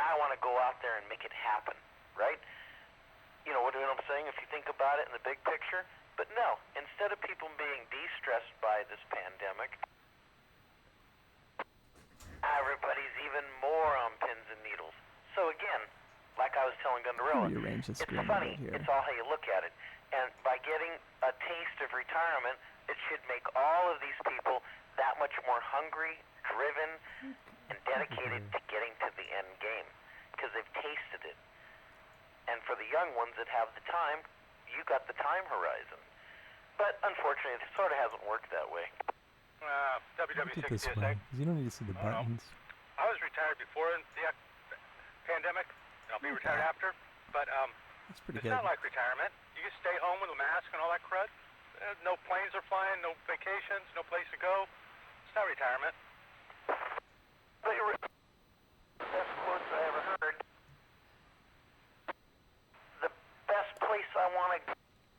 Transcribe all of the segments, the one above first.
I want to go out there and make it happen, right? You know what I'm saying? If you think about it in the big picture. But no, instead of people being de-stressed by this pandemic, everybody's even more on pins and needles. So again, like I was telling Gundarella, it's funny. It's all how you look at it. And by getting a taste of retirement, it should make all of these people that much more hungry, driven, and dedicated to getting to the end game because they've tasted it. And for the young ones that have the time, you got the time horizon. But unfortunately, it sort of hasn't worked that way. WW6 this TSA. way, 'cause you don't need to see the buttons. I was retired before the pandemic. I'll be retired after. But That's pretty it's good. not like retirement. You can stay home with a mask and all that crud. No planes are flying, no vacations, no place to go. It's not retirement. But you're best quotes I ever heard. The best place I want to go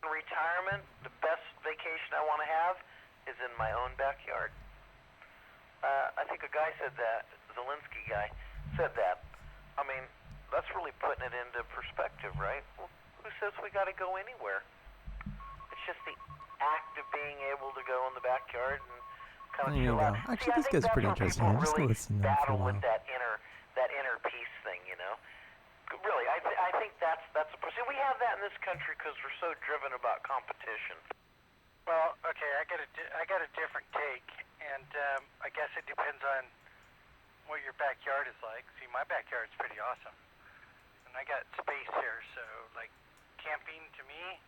in retirement, the best vacation I want to have, is in my own backyard. I think a guy said that, Zelensky guy said that. I mean, that's really putting it into perspective, right? Well, who says we got to go anywhere? It's just the act of being able to go in the backyard and kind of chill out. Actually, this guy's pretty interesting. I'm just going to listen to him for a while. With that inner peace thing, you know. Really, I think that's a pursuit. We have that in this country because we're so driven about competition. Well, okay, I got a different take, and I guess it depends on what your backyard is like. See, my backyard's pretty awesome, and I got space here, so like camping to me,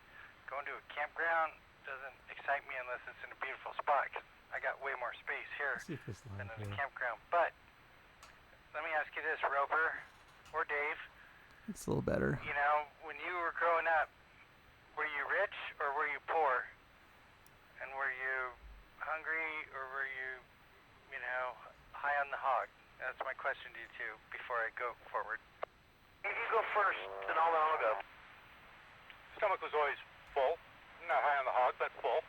going to a campground doesn't excite me unless it's in a beautiful spot. 'Cause I got way more space here than in a campground. But let me ask you this, Roper or Dave. It's a little better. You know, when you were growing up, were you rich or were you poor? And were you hungry or were you, high on the hog? That's my question to you two before I go forward. You go first, then I'll go. Stomach was always full. Not high on the hog, but full.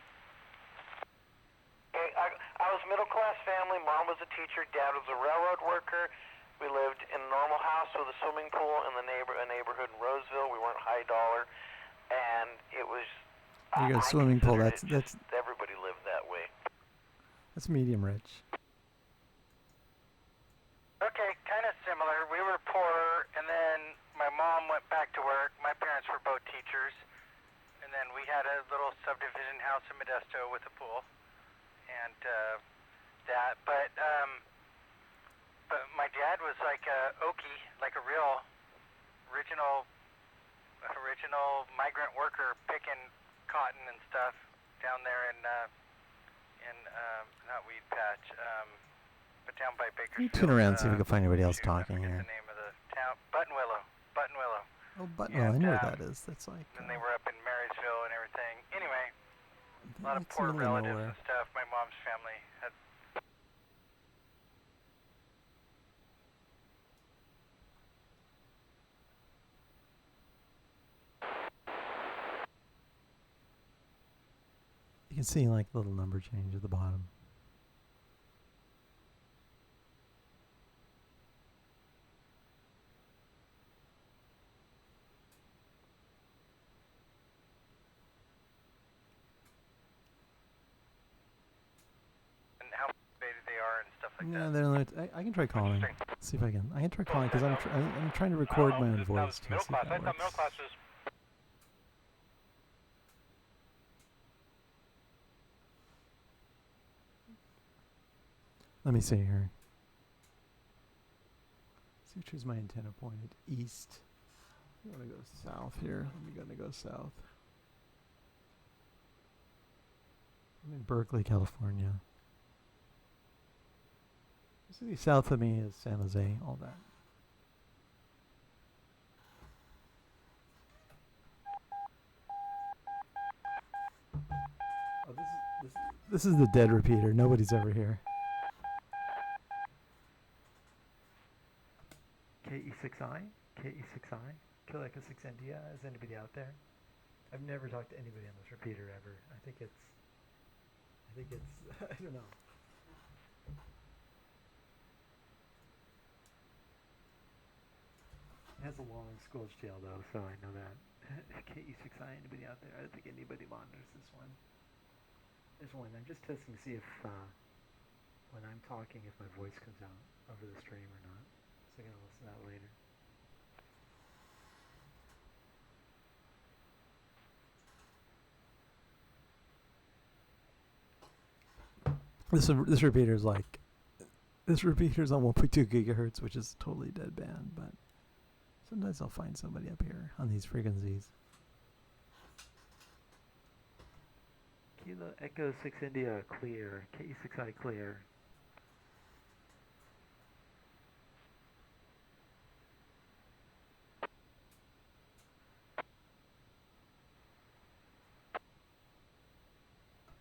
Okay, I was middle-class family. Mom was a teacher. Dad was a railroad worker. We lived in a normal house with a swimming pool in a neighborhood in Roseville. We weren't high dollar, and it was. You got a swimming pool. That's everybody lived that way. That's medium rich. Okay, kind of similar. We were poor, and then my mom went back to work. My parents were both teachers, and then we had a little subdivision house in Modesto with a pool, and that. But my dad was like a Okie, like a real original migrant worker picking cotton and stuff down there in not Weed Patch, but down by Bakersfield. Can you turn around and see if we can find anybody else talking here? The name of the town, Buttonwillow. Oh, Buttonwillow, I know where that is. That's like. And they were up in Marysville and everything. Anyway, a lot of poor relatives and stuff. My mom's family had. You can see like the little number change at the bottom. And how motivated they are and stuff like Yeah, that. they're. I can try calling. See if I can. I can try calling because I'm trying to record my own voice. Middle class. I thought middle class was. Let me see here. Let's see, choose my antenna pointed east. I'm going to go south here. I'm going to go south. I'm in Berkeley, California. This south of me is San Jose, all that. Oh, this is the dead repeater. Nobody's ever here. KE6I? KE6I? Kill Echo 6 India? Is anybody out there? I've never talked to anybody on this repeater ever. I think it's I don't know. It has a long squelch tail though, so I know that. KE6I, anybody out there? I don't think anybody monitors this one. There's one. I'm just testing to see if when I'm talking, if my voice comes out over the stream or not. So I'm gonna listen to that later. This repeater's like, this repeater's on 1.2 gigahertz, which is totally dead band, but sometimes I'll find somebody up here on these frequencies. Kilo Echo 6 India clear, KE6I clear.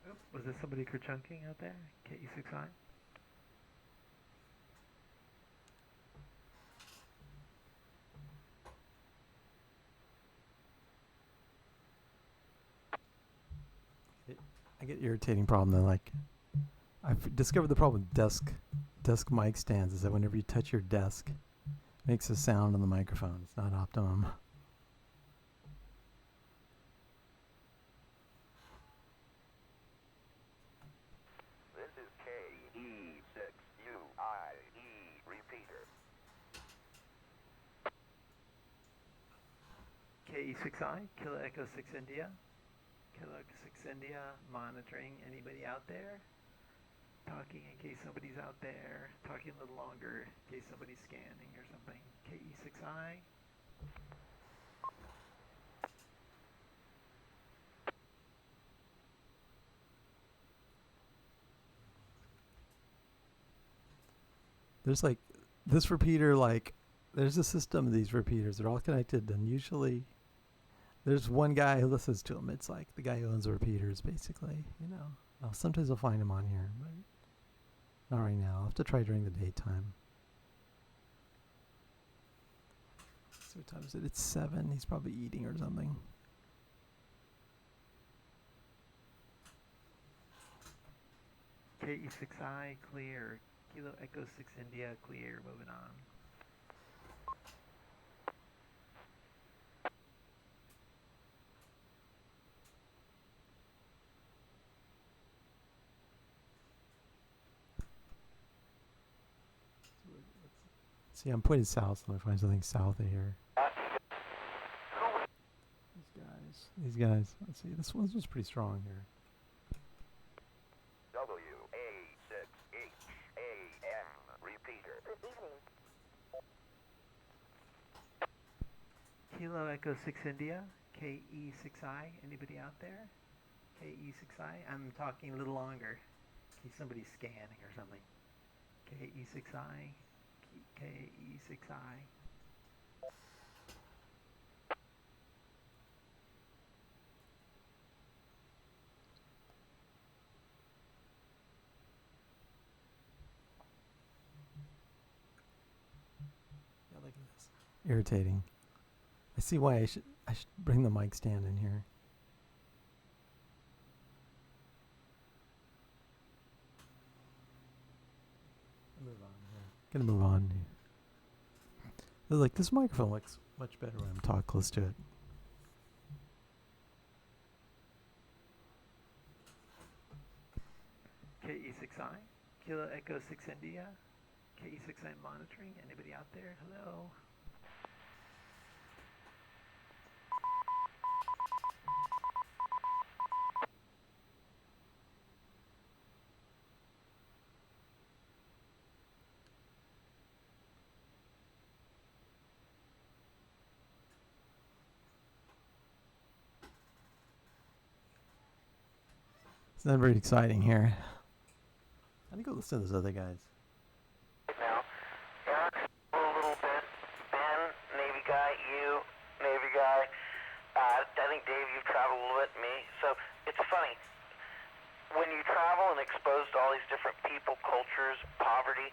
Oh, was there somebody kerchunking out there? KE6I? I get irritating problem then, like I've discovered the problem with desk mic stands is that whenever you touch your desk, it makes a sound on the microphone. It's not optimum. This is KE6UIE repeater. KE6I, Kilo Echo 6 India. Kilo Echo 6 India, monitoring. Anybody out there? Talking in case somebody's out there. Talking a little longer in case somebody's scanning or something. KE6I. There's like this repeater, like there's a system of these repeaters. They're all connected, and usually there's one guy who listens to them. It's like the guy who owns the repeaters, basically. You know. Well, sometimes I'll find him on here, but not right now. I'll have to try during the daytime. So what time is it? It's 7. He's probably eating or something. KE6I clear. Kilo Echo 6 India clear. Moving on. See, I'm pointed south, so I find something south of here. These guys. Let's see. This one's just pretty strong here. WA6HAM repeater. Good evening. Kilo Echo 6 India, KE6I. Anybody out there? KE6I. I'm talking a little longer in case somebody's scanning or something. KE6I. KE6I. Yeah, look at this. Irritating. I see why I should bring the mic stand in here. Move on here. Gonna move on. Like this microphone looks much better when I'm talking close to it. KE6I, Kilo Echo 6 India, KE6I monitoring. Anybody out there? Hello. It's not very exciting here. I think go listen to those other guys. Now, Eric's a little bit. Ben, Navy guy, you, Navy guy. I think, Dave, you've traveled a little bit, me. So it's funny. When you travel and exposed to all these different people, cultures, poverty,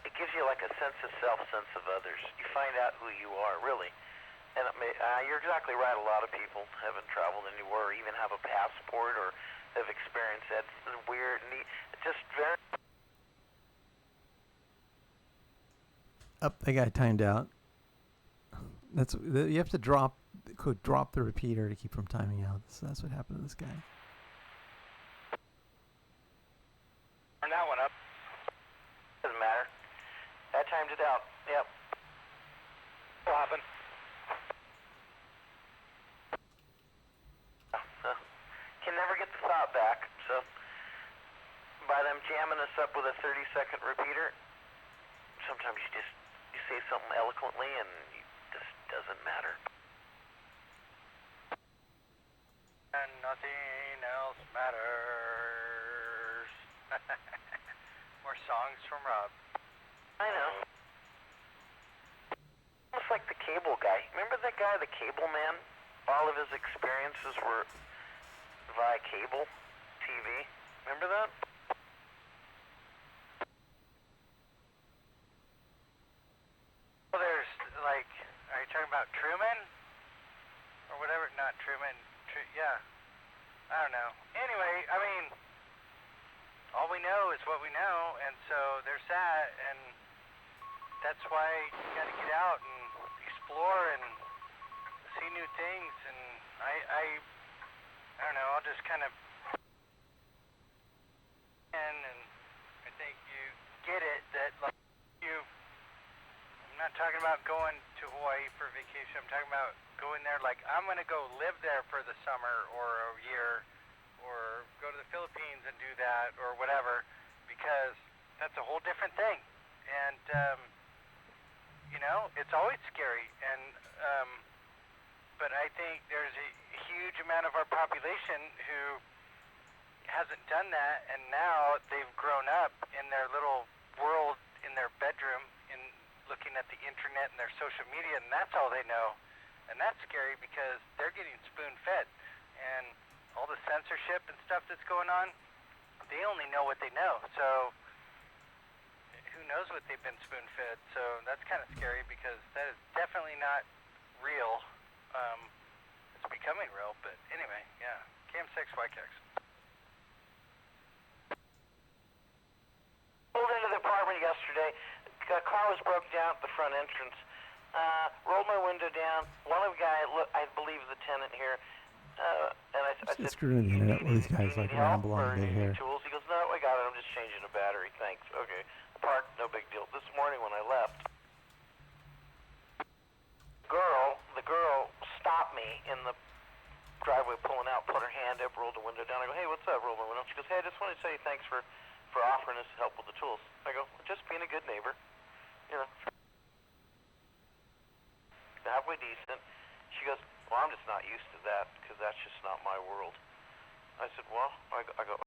it gives you like a sense of self, sense of others. You find out who you are, really. And you're exactly right. A lot of people haven't traveled anywhere or even have a passport or have experienced that. It's weird, neat. It's just very... Up, that guy timed out. You have to drop the repeater to keep from timing out. So that's what happened to this guy. Turn that one up. Doesn't matter. I timed it out. Yep. What happened? Can never get the thought back. So by them jamming us up with a 30-second repeater, sometimes you say something eloquently and it just doesn't matter. And nothing else matters. More songs from Rob. I know. Almost like the cable guy. Remember that guy, the cable man? All of his experiences were via cable TV. Remember that? Well, there's like, are you talking about Truman? Or whatever? Not Truman. Yeah. I don't know. Anyway, I mean, all we know is what we know, and so there's that, and that's why you got to get out and explore and see new things, and I don't know, I'll just kind of, and I think you get it that like I'm not talking about going to Hawaii for vacation. I'm talking about going there like I'm going to go live there for the summer or a year or go to the Philippines and do that or whatever, because that's a whole different thing. And, you know, it's always scary. And, but I think there's a huge amount of our population who hasn't done that, and now they've grown up in their little world in their bedroom in looking at the internet and their social media, and that's all they know. And that's scary because they're getting spoon-fed. And all the censorship and stuff that's going on, they only know what they know. So who knows what they've been spoon-fed. So that's kind of scary because that is definitely not real. It's becoming real, but anyway, yeah. Cam6 YKX. Pulled into the apartment yesterday. A car was broke down at the front entrance. Rolled my window down. One of the guy, I believe the tenant here, and I said, Screwing the internet while these guys like ramble on or day any here. tools? He goes, no, I got it. I'm just changing a battery. Thanks. Okay. Parked, no big deal. This morning when I left, the girl stopped me in the driveway pulling out, put her hand up, rolled the window down. I go, hey, what's up? Rolled my window. She goes, hey, I just wanted to say thanks for offering us help with the tools. I go, just being a good neighbor, you know. Halfway decent. She goes, well, I'm just not used to that because that's just not my world. I said, well, I go,